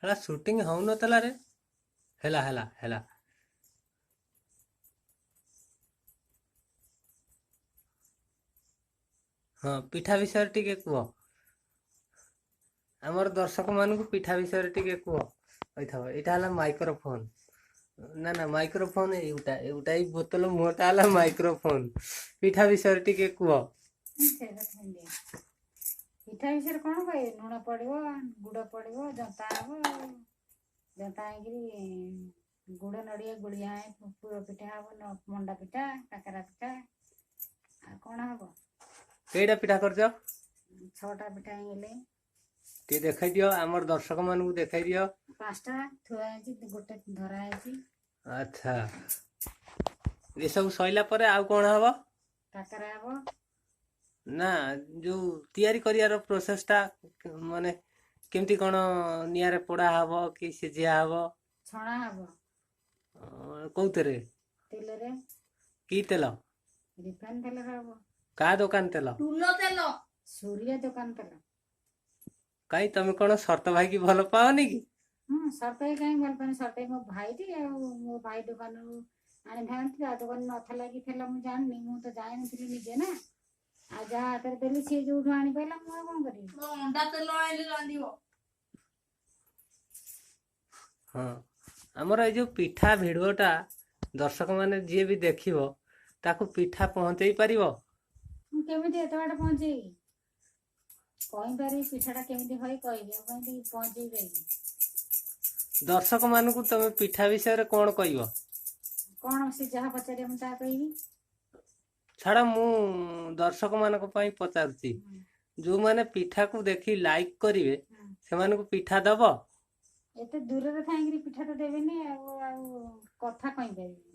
हेला shooting होउनतला रे हेला हेला हेला हाँ पिठा विषय टिके कुह आमर दर्शक मानू पिठा विषय टिके कुह यहाँ है माइक्रोफोन ना ना माइक्रोफोन एटा एटा ही बोतल मुहटा है माइक्रोफोन पिठा विषय टिके कुह पिठा विषय कौन कहे लुण पड़ो गुड़ पड़ो जंता हम जंता गुड़ नड़िया गुड़िया पुर पिठा हम मंडा पिठा काकरा पिठा आ कौन हम कईटा पिठा कर 6टा पिठा हेले टे देखाई दियो आमर दर्शक मानू देखाई दियो 5टा थुआ गोटे धरा है अच्छा ये सब सैला परे आउ कौन हम काकरा हम ना जो तैयारी करियार प्रोसेस टा माने केमती कौन नियारे पोड़ा हब कि सिझिया हब छणा हम कौतरे तेल रे की तेल रिफाइन तेल हम का दुकान तेल टूलो तेल सूर्य दुकान तेल कहीं तुम कौन शर्त भाई की भल पाओनी कि सरताई कहीं भल पानी सरताई मो भाई थी मो भाई दुकान आने था दुकान नथला कि थेला मु जाननी मु तो जाय नथली निजे ना आ जा हाथ देली सी जो आनी पाइला मु कोन करी अंडा तेल आइले रांदिबो हाँ आमर ये जो पिठा भिडियोटा दर्शक माने जी भी देखिबो ताकू पिठा पहुंचई पारिबो केमिति एत बाट पहुंची कहीं पारी पिठाटा केमिति होई कहिबे केमिति पहुंची गई दर्शक मानू तुम पिठा विषय रे कौन कहब कौन से जहाँ पचारे मु ता कहिबी छाड़ा मु दर्शक मानक पई पचारुची जो माने पिठा को देखी लाइक करिवे से माने को पिठा दबो एते दूर रे थांगिरी पिठाटा देबेनी आ कथा कहि पाइबी